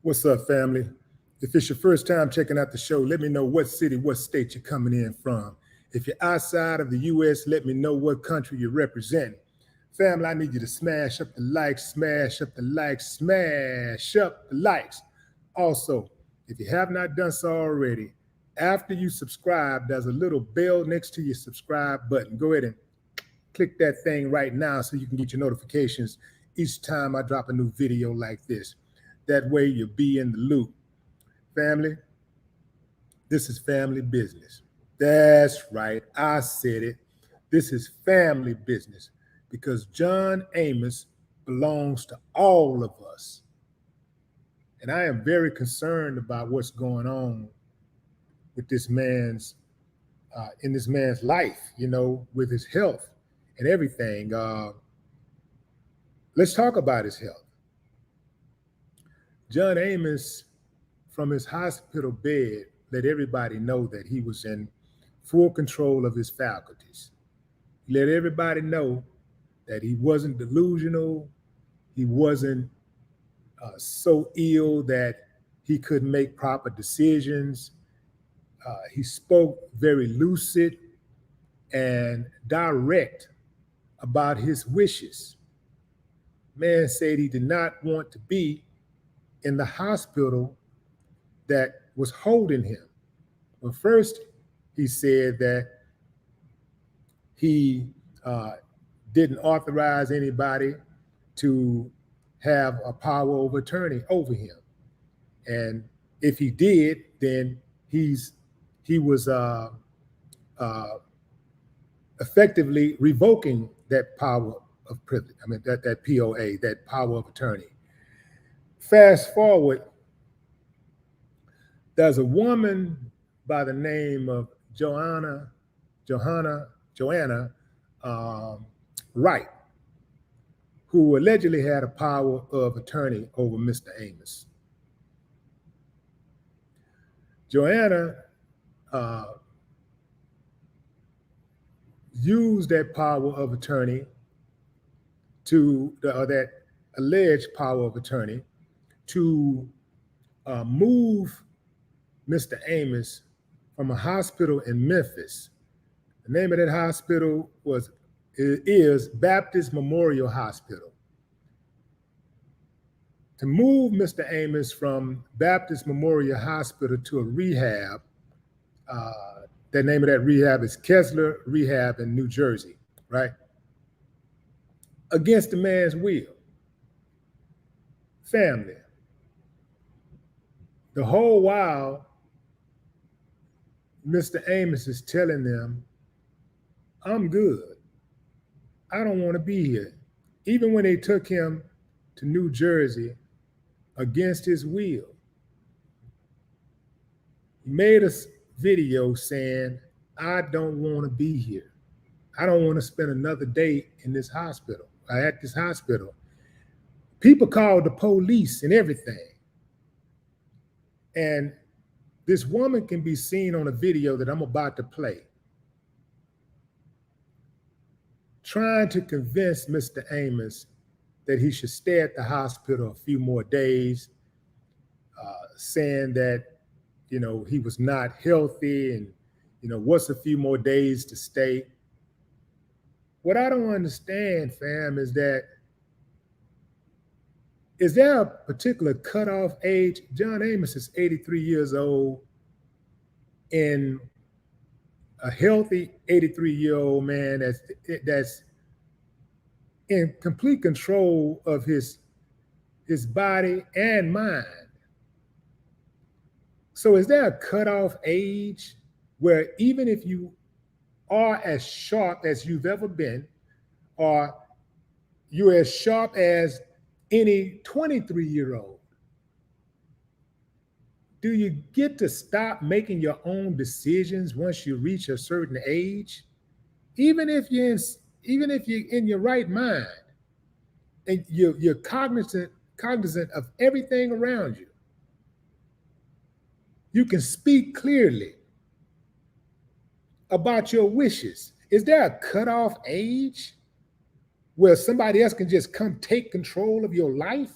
What's up, family? If it's your first time checking out the show, let me know what city, what state you're coming in from. If you're outside of the U.S., let me know what country you're representing. Family, I need you to smash up the likes, smash up the likes, smash up the likes. Also, if you have not done so already, after you subscribe, there's a little bell next to your subscribe button. Go ahead and click that thing right now so you can get your notifications each time I drop a new video like this. That way you'll be in the loop. Family, this is family business. That's right, I said it. This is family business because John Amos belongs to all of us. And I am very concerned about what's going on with this man's, in this man's life, with his health and everything. Let's talk about his health. John Amos, from his hospital bed, let everybody know that he was in full control of his faculties. He let everybody know that he wasn't delusional. He wasn't so ill that he couldn't make proper decisions. He spoke very lucid and direct about his wishes. Man said he did not want to be in the hospital that was holding him. Well, first, he said that he didn't authorize anybody to have a power of attorney over him. And if he did, then he was effectively revoking that power of privilege. I mean, that POA, that power of attorney. Fast forward, there's a woman by the name of Joanna Wright, who allegedly had a power of attorney over Mr. Amos. Joanna used that power of attorney that alleged power of attorney to move Mr. Amos from a hospital in Memphis. The name of that hospital is Baptist Memorial Hospital. To move Mr. Amos from Baptist Memorial Hospital to a rehab, the name of that rehab is Kessler Rehab in New Jersey, right? Against the man's will. Family. The whole while, Mr. Amos is telling them, I'm good. I don't want to be here. Even when they took him to New Jersey against his will, he made a video saying, I don't want to be here. I don't want to spend another day in this hospital, at this hospital. People called the police and everything. And this woman can be seen on a video that I'm about to play, trying to convince Mr. Amos that he should stay at the hospital a few more days, saying that, he was not healthy and, what's a few more days to stay. What I don't understand, fam, is there a particular cutoff age? John Amos is 83 years old, and a healthy 83-year-old man that's in complete control of his body and mind. So is there a cutoff age where even if you are as sharp as you've ever been, or you're as sharp as any 23-year-old, do you get to stop making your own decisions once you reach a certain age? Even if you're in your right mind and you're cognizant of everything around you, you can speak clearly about your wishes. Is there a cutoff age where somebody else can just come take control of your life?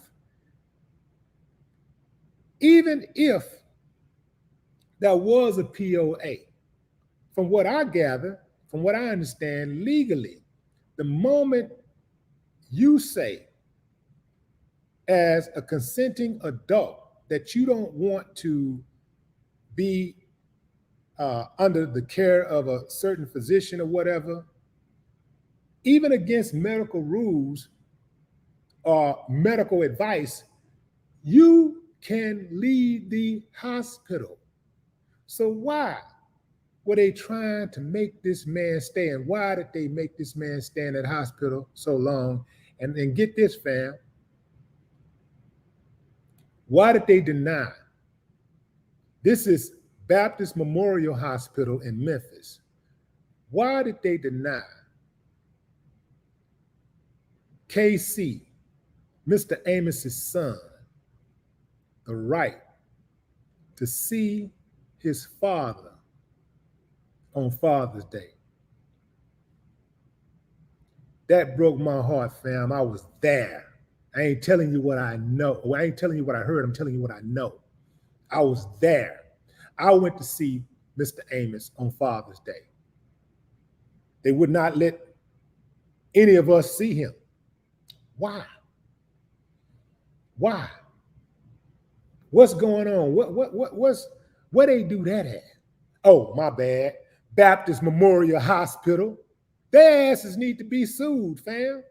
Even if there was a POA, from what I gather, from what I understand legally, the moment you say as a consenting adult that you don't want to be under the care of a certain physician or whatever, even against medical rules or medical advice, you can leave the hospital. So why were they trying to make this man stay? And why did they make this man stay in that hospital so long? And get this, fam, why did they deny? This is Baptist Memorial Hospital in Memphis. Why did they deny KC, Mr. Amos's son, the right to see his father on Father's Day? That broke my heart, fam. I was there. I ain't telling you what I know. Well, I ain't telling you what I heard. I'm telling you what I know. I was there. I went to see Mr. Amos on Father's Day. They would not let any of us see him. Why? Why? What's going on? Where they do that at? Oh, my bad. Baptist Memorial Hospital. Their asses need to be sued, fam.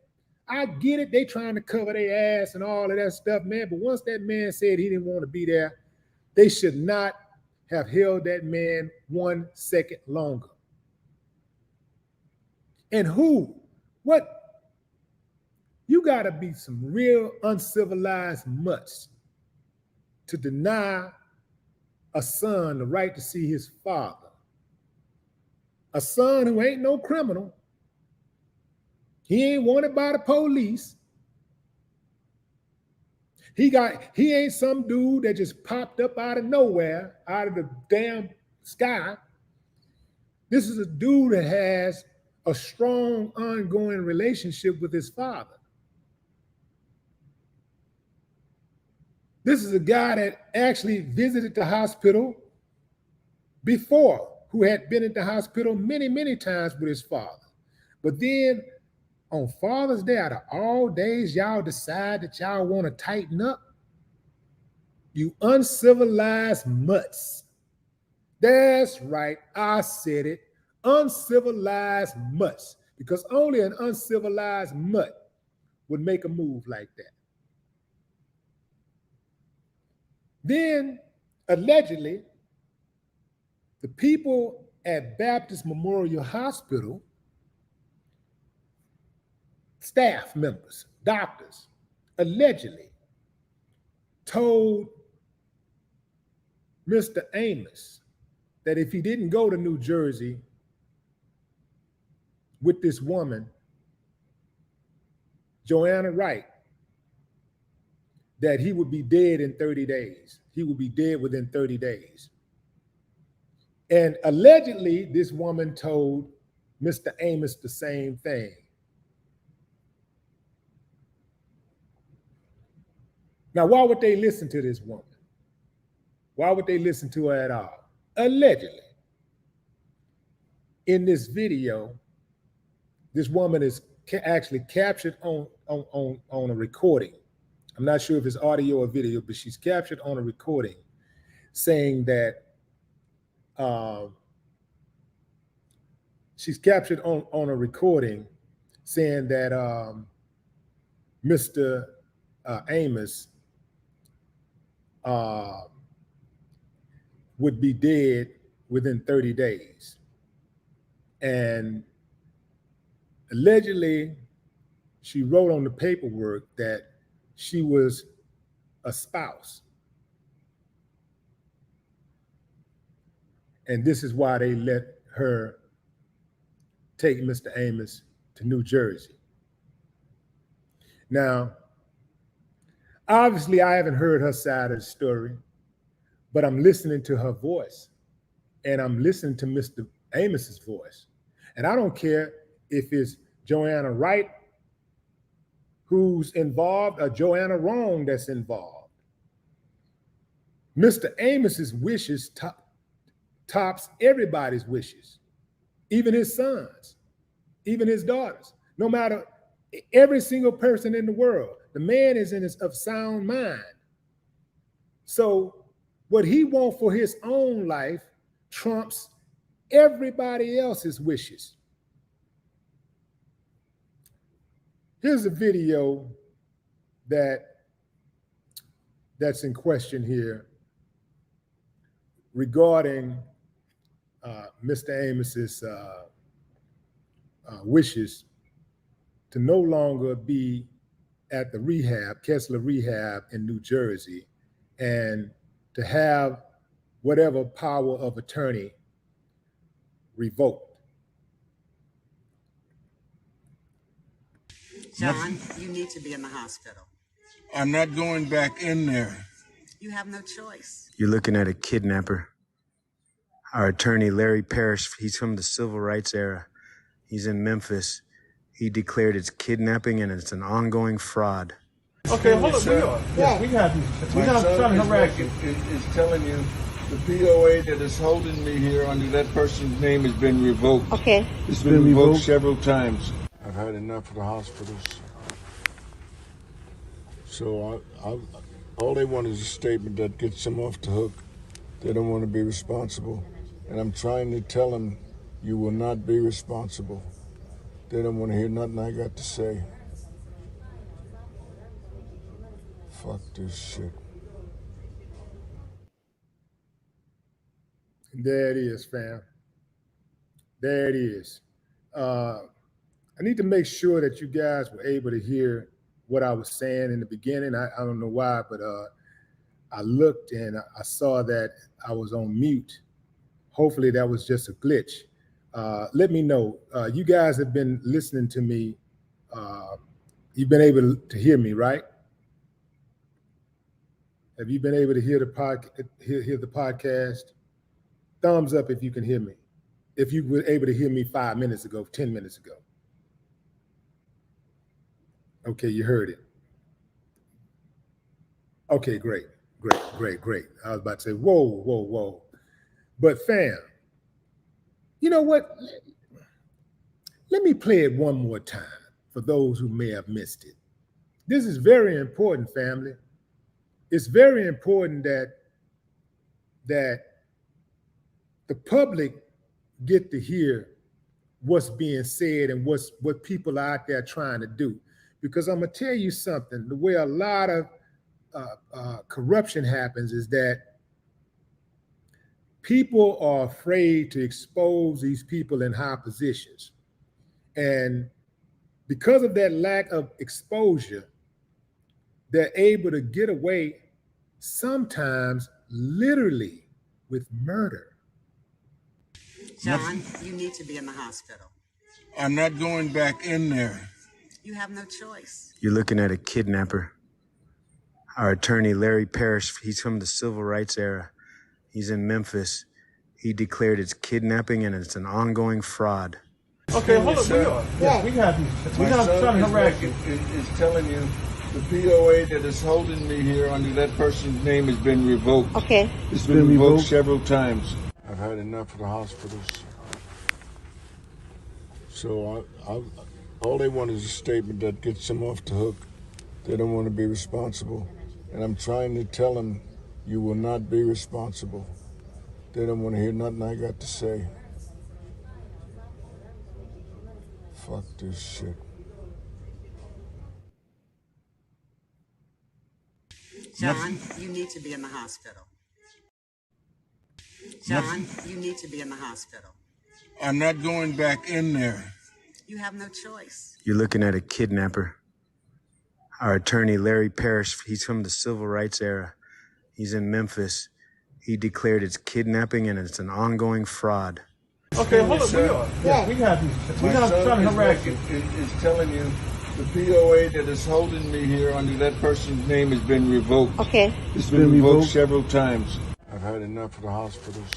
I get it. They trying to cover their ass and all of that stuff, man. But once that man said he didn't want to be there, they should not have held that man 1 second longer. And who? What? You got to be some real uncivilized mutts to deny a son the right to see his father. A son who ain't no criminal. He ain't wanted by the police. He ain't some dude that just popped up out of nowhere, out of the damn sky. This is a dude that has a strong, ongoing relationship with his father. This is a guy that actually visited the hospital before, who had been at the hospital many, many times with his father. But then on Father's Day, out of all days, y'all decide that y'all want to tighten up? You uncivilized mutts. That's right, I said it. Uncivilized mutts. Because only an uncivilized mutt would make a move like that. Then, allegedly, the people at Baptist Memorial Hospital, staff members, doctors, allegedly told Mr. Amos that if he didn't go to New Jersey with this woman, Joanna Wright, that he would be dead in 30 days. He would be dead within 30 days. And allegedly, this woman told Mr. Amos the same thing. Now, why would they listen to this woman? Why would they listen to her at all? Allegedly. In this video, this woman is actually captured on a recording. I'm not sure if it's audio or video, but she's captured on a recording saying that she's captured on a recording saying that Mr. Amos would be dead within 30 days. And allegedly, she wrote on the paperwork that she was a spouse. And this is why they let her take Mr. Amos to New Jersey. Now, obviously, I haven't heard her side of the story, but I'm listening to her voice, and I'm listening to Mr. Amos's voice. And I don't care if it's Joanna Wright who's involved or Joanna Wrong that's involved. Mr. Amos's wishes tops everybody's wishes, even his sons, even his daughters. No matter every single person in the world, the man is of sound mind. So what he wants for his own life trumps everybody else's wishes. Here's a video that's in question here regarding Mr. Amos's wishes to no longer be at the rehab, Kessler Rehab in New Jersey, and to have whatever power of attorney revoked. John, you need to be in the hospital. I'm not going back in there. You have no choice. You're looking at a kidnapper. Our attorney, Larry Parrish, he's from the civil rights era. He's in Memphis. He declared it's kidnapping and it's an ongoing fraud. Okay, hold on. We have you. We're not trying to harass you. Is telling you the POA that is holding me here under that person's name has been revoked. Okay. It's been revoked several times. I've had enough of the hospitals. So all they want is a statement that gets them off the hook. They don't want to be responsible. And I'm trying to tell them, you will not be responsible. They don't want to hear nothing I got to say. Fuck this shit. There it is, fam. There it is. I need to make sure that you guys were able to hear what I was saying in the beginning. I don't know why, but I looked and I saw that I was on mute. Hopefully that was just a glitch. Let me know. You guys have been listening to me. You've been able to hear me, right? Have you been able to hear the podcast? Thumbs up if you can hear me. If you were able to hear me 5 minutes ago, 10 minutes ago. Okay, you heard it. Okay, great. I was about to say, whoa. But fam, you know what? Let me play it one more time for those who may have missed it. This is very important, family. It's very important that the public get to hear what's being said and what people are out there trying to do. Because I'm gonna tell you something, the way a lot of corruption happens is that people are afraid to expose these people in high positions. And because of that lack of exposure, they're able to get away sometimes literally with murder. John, you need to be in the hospital. I'm not going back in there. You have no choice. You're looking at a kidnapper. Our attorney, Larry Parrish, he's from the civil rights era. He's in Memphis. He declared it's kidnapping and it's an ongoing fraud. Okay, hold on. We have you. We're not trying to harass you. Is telling you the POA that is holding me here under that person's name has been revoked. Okay. It's been revoked several times. I've had enough of the hospitals. So all they want is a statement that gets them off the hook. They don't want to be responsible. And I'm trying to tell them, you will not be responsible. They don't want to hear nothing I got to say. Fuck this shit. John, you need to be in the hospital. John, you need to be in the hospital. I'm not going back in there. You have no choice. You're looking at a kidnapper. Our attorney, Larry Parrish, he's from the civil rights era. He's in Memphis. He declared it's kidnapping and it's an ongoing fraud. Okay, hold on. We have you. We're not trying to harass you. Is telling you the POA that is holding me here under that person's name has been revoked. Okay. It's been revoked several times. I've had enough of the hospitals.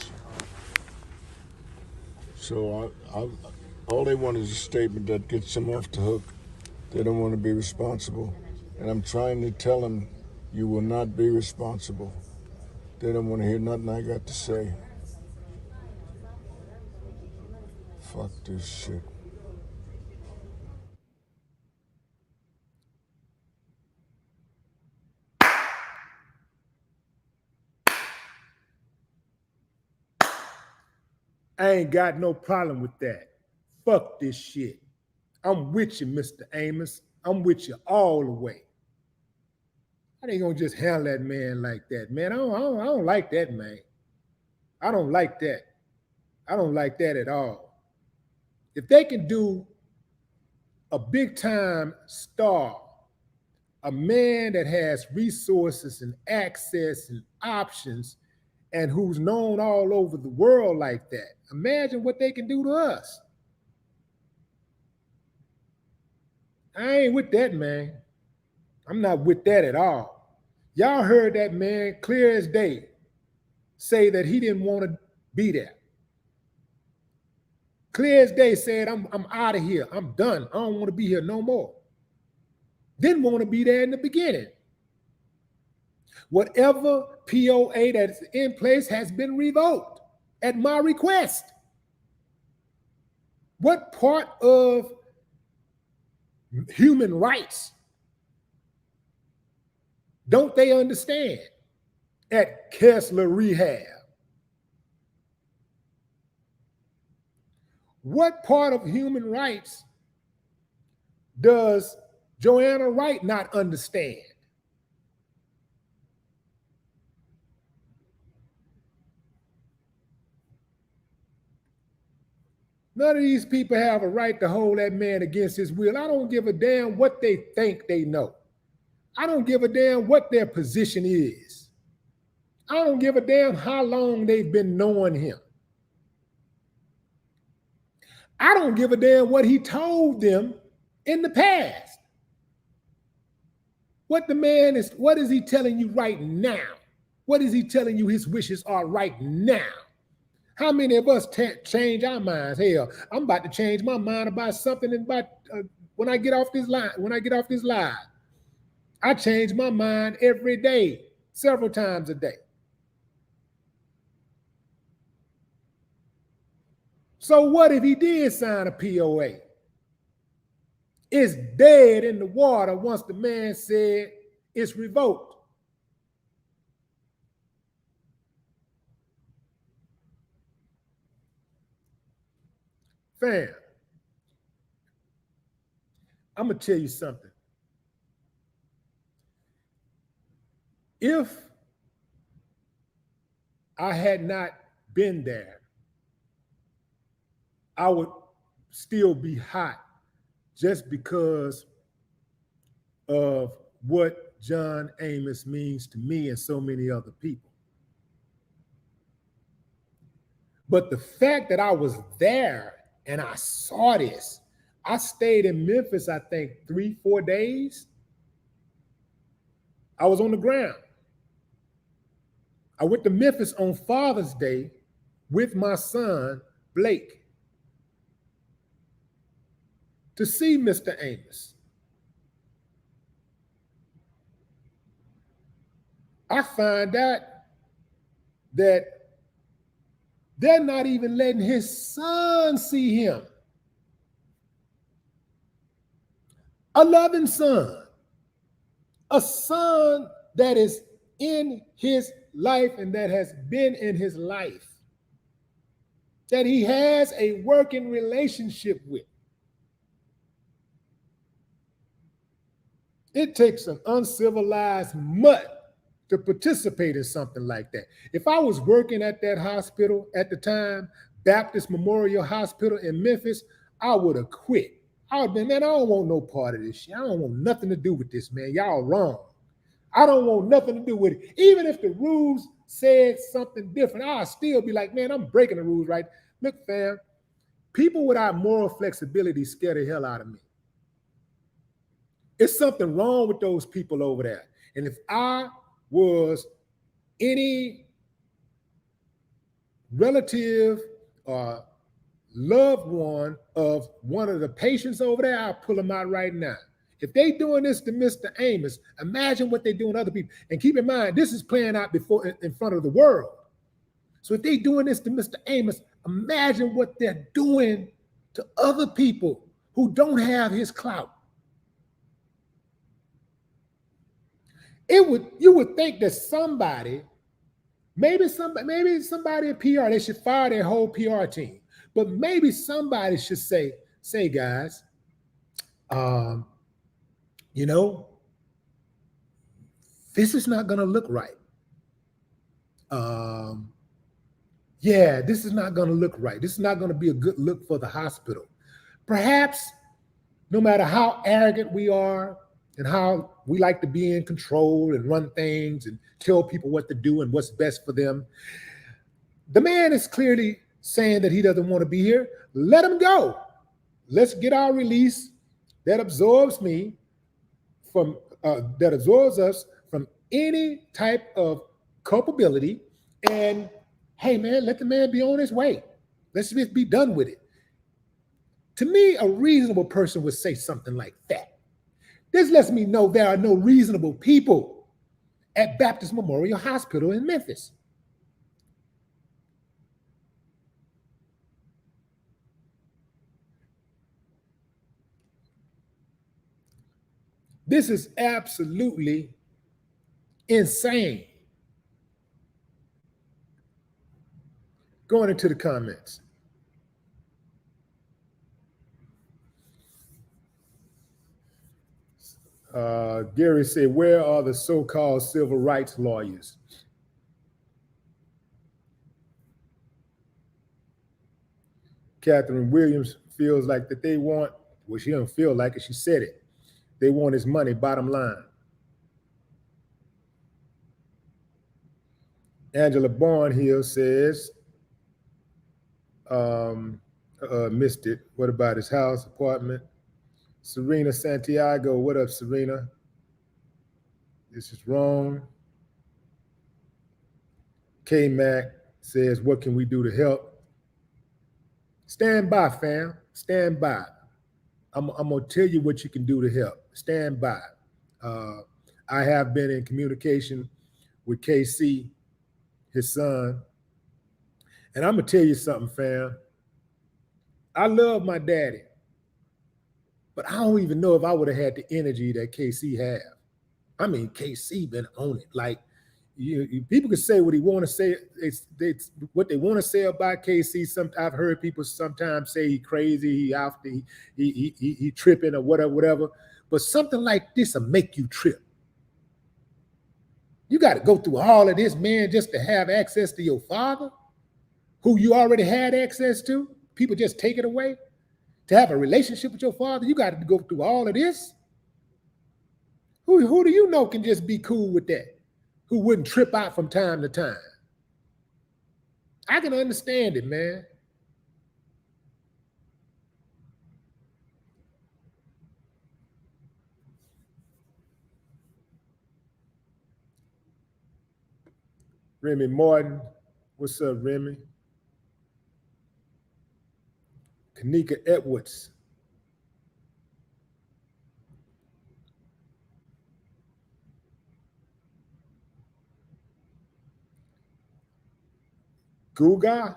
So all they want is a statement that gets them off the hook. They don't want to be responsible. And I'm trying to tell them, you will not be responsible. They don't want to hear nothing I got to say. Fuck this shit. I ain't got no problem with that. Fuck this shit. I'm with you, Mr. Amos. I'm with you all the way. I ain't gonna just handle that man like that, man. I don't like that, man. I don't like that. I don't like that at all. If they can do a big time star, a man that has resources and access and options and who's known all over the world like that, imagine what they can do to us. I ain't with that, man. I'm not with that at all. Y'all heard that man clear as day say that he didn't want to be there. Clear as day said, I'm out of here. I'm done. I don't want to be here no more. Didn't want to be there in the beginning. Whatever POA that's in place has been revoked at my request. What part of human rights don't they understand at Kessler Rehab? What part of human rights does Joanna Wright not understand? None of these people have a right to hold that man against his will. I don't give a damn what they think they know. I don't give a damn what their position is. I don't give a damn how long they've been knowing him. I don't give a damn what he told them in the past. What is he telling you right now? What is he telling you his wishes are right now? How many of us change our minds? Hell, I'm about to change my mind about something about when I get off this line. When I get off this live, I change my mind every day, several times a day. So what if he did sign a POA? It's dead in the water once the man said it's revoked. Fam, I'm going to tell you something. If I had not been there, I would still be hot just because of what John Amos means to me and so many other people. But the fact that I was there and I saw this, I stayed in Memphis, I think 3-4 days. I was on the ground. I went to Memphis on Father's Day with my son, Blake, to see Mr. Amos. I find out that they're not even letting his son see him. A loving son, a son that is in his life and that has been in his life, that he has a working relationship with. It takes an uncivilized mutt to participate in something like that. If I was working at that hospital at the time, Baptist Memorial Hospital in Memphis, I would have quit. I would have been, man, I don't want no part of this shit. I don't want nothing to do with this, man. Y'all wrong. I don't want nothing to do with it. Even if the rules said something different, I'll still be like, man, I'm breaking the rules, right? Look, fam, people without moral flexibility scare the hell out of me. It's something wrong with those people over there. And if I was any relative or loved one of one of the patients over there, I'll pull them out right now. If they doing this to Mr. Amos, imagine what they're doing to other people. And keep in mind, this is playing out before in front of the world. So if they doing this to Mr. Amos, imagine what they're doing to other people who don't have his clout. You would think that somebody, maybe somebody in PR, they should fire their whole PR team. But maybe somebody should say guys, you know, this is not going to look right. Yeah, this is not going to look right. This is not going to be a good look for the hospital. Perhaps, no matter how arrogant we are and how we like to be in control and run things and tell people what to do and what's best for them, the man is clearly saying that he doesn't want to be here. Let him go. Let's get our release that absorbs me from that absorbs us from any type of culpability. And hey, man, let the man be on his way. Let's just be done with it. To me, a reasonable person would say something like that. This lets me know there are no reasonable people at Baptist Memorial Hospital in Memphis. This is absolutely insane. Going into the comments. Gary said, where are the so-called civil rights lawyers? Catherine Williams feels like that they want, well, she don't feel like it, she said it. They want his money, bottom line. Angela Barnhill says, missed it. What about his house, apartment? Serena Santiago, what up, Serena? This is wrong. K-Mac says, what can we do to help? Stand by, fam. Stand by. I'm going to tell you what you can do to help. Stand by. I have been in communication with KC, his son. And I'm going to tell you something, fam. I love my daddy. But I don't even know if I would have had the energy that KC have. I mean, KC been on it. Like, people can say what he want to say. It's what they want to say about KC. I've heard people sometimes say he crazy, he tripping or whatever. But something like this will make you trip. You got to go through all of this, man, just to have access to your father, who you already had access to. People just take it away. To have a relationship with your father, you got to go through all of this. Who do you know can just be cool with that? Who wouldn't trip out from time to time? I can understand it, man. Remy Martin, what's up, Remy? Kanika Edwards. Guga,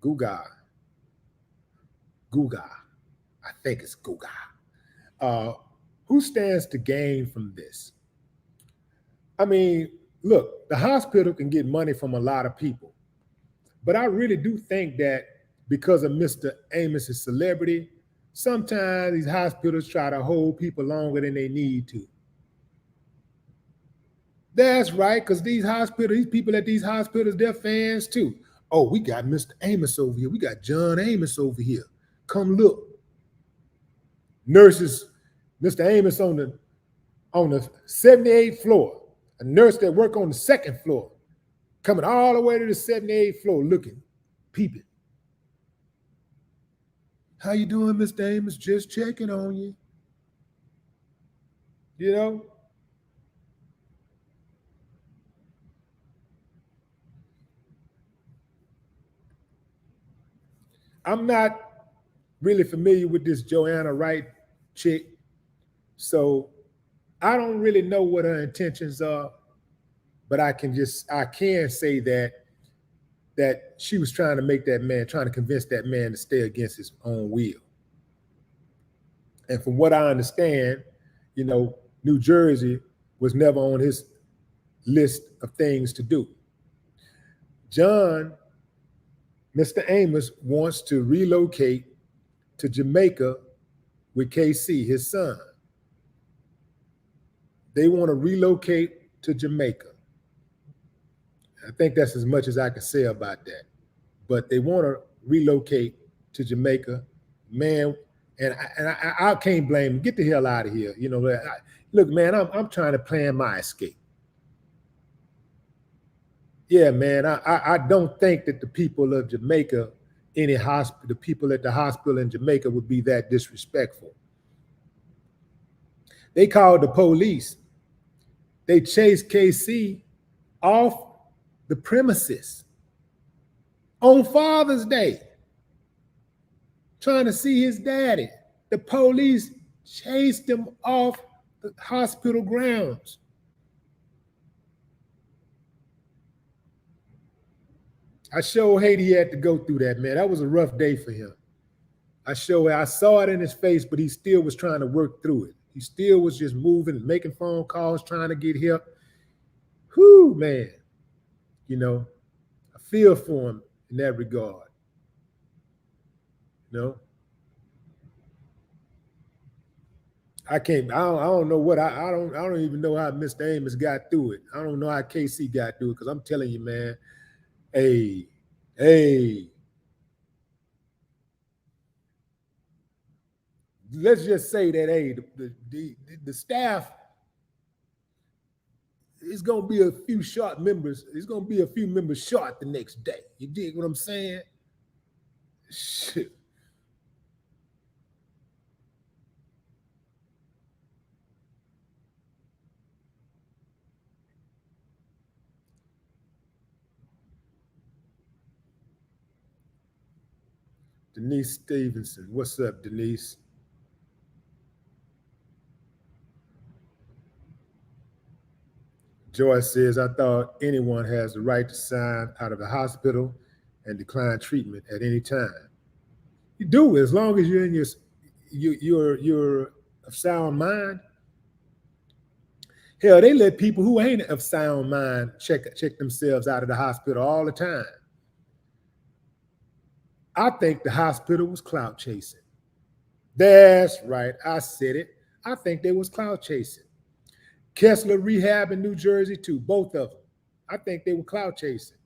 Guga. I think it's Guga. Who stands to gain from this? I mean, look, the hospital can get money from a lot of people, but I really do think that because of Mr. Amos's celebrity, sometimes these hospitals try to hold people longer than they need to. That's right, because these people at these hospitals, they're fans too. Oh, we got Mr. Amos over here. We got John Amos over here. Come look. Nurses, Mr. Amos on the 78th floor. A nurse that work on the 2nd floor, coming all the way to the 78th floor, looking, peeping. How you doing, Mr. Amos? Just checking on you. You know? I'm not really familiar with this Joanna Wright chick. So I don't really know what her intentions are, but I can say that she was trying to convince that man to stay against his own will. And from what I understand, New Jersey was never on his list of things to do. John, Mr. Amos, wants to relocate to Jamaica with KC, his son. They want to relocate to Jamaica. I think that's as much as I can say about that. But they want to relocate to Jamaica, man. And I can't blame him. Get the hell out of here. Look, man, I'm trying to plan my escape. Yeah, man, I don't think that the people of Jamaica, the people at the hospital in Jamaica would be that disrespectful. They called the police. They chased KC off the premises on Father's Day, trying to see his daddy. The police chased him off the hospital grounds. I sure hate he had to go through that, man. That was a rough day for him. I saw it in his face, but he still was trying to work through it. He still was just moving, making phone calls, trying to get help. Whew, man. I feel for him in that regard. I don't know what I don't even know how Mr. Amos got through it. I don't know how KC got through it, because I'm telling you, man, hey, let's just say that, hey, the staff is going to be a few short members. It's going to be a few members short the next day. You dig what I'm saying? Shit. Denise Stevenson. What's up, Denise? Joyce says, I thought anyone has the right to sign out of the hospital and decline treatment at any time. You do, as long as you're in you're of sound mind. Hell, they let people who ain't of sound mind check themselves out of the hospital all the time. I think the hospital was clout chasing. That's right. I said it. I think they was clout chasing. Kessler Rehab in New Jersey too, both of them. I think they were clout chasing.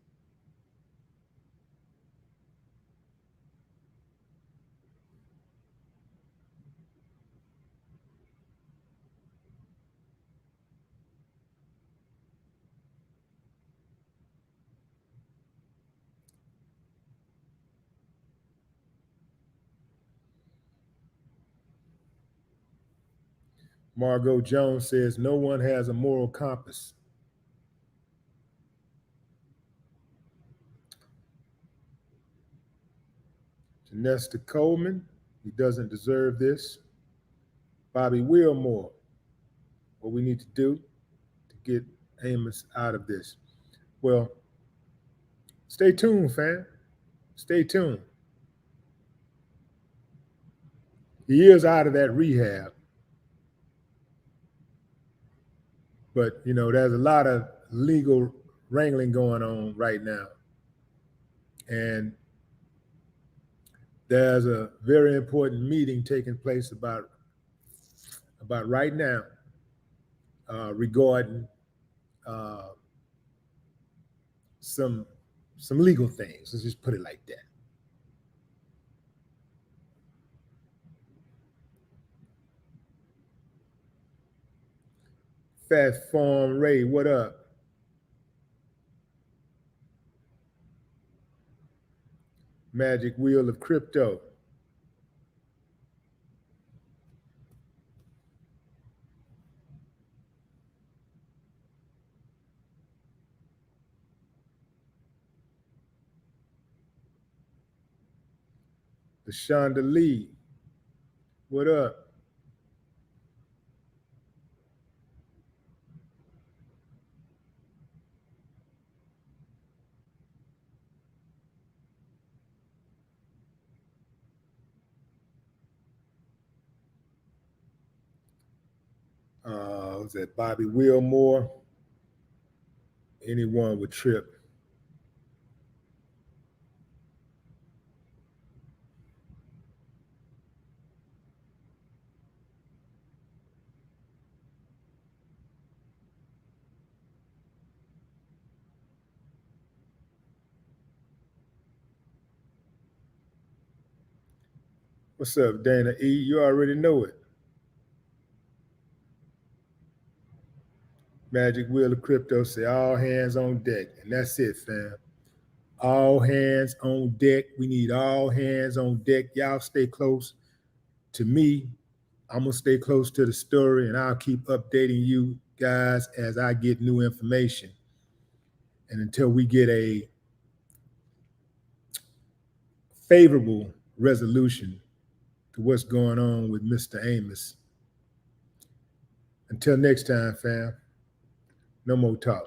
Margot Jones says, no one has a moral compass. Janesta Coleman, he doesn't deserve this. Bobby Wilmore, what we need to do to get Amos out of this. Well, stay tuned, fam. Stay tuned. He is out of that rehab. But, there's a lot of legal wrangling going on right now. And there's a very important meeting taking place about right now regarding some legal things. Let's just put it like that. Fast Farm Ray, what up? Magic Wheel of Crypto. The Shonda Lee, what up? Was that Bobby Wilmore? Anyone would trip. What's up, Dana E? You already know it. Magic Wheel of Crypto say all hands on deck. And that's it, fam. All hands on deck. We need all hands on deck. Y'all stay close to me. I'm going to stay close to the story, and I'll keep updating you guys as I get new information. And until we get a favorable resolution to what's going on with Mr. Amos. Until next time, fam, no more talk.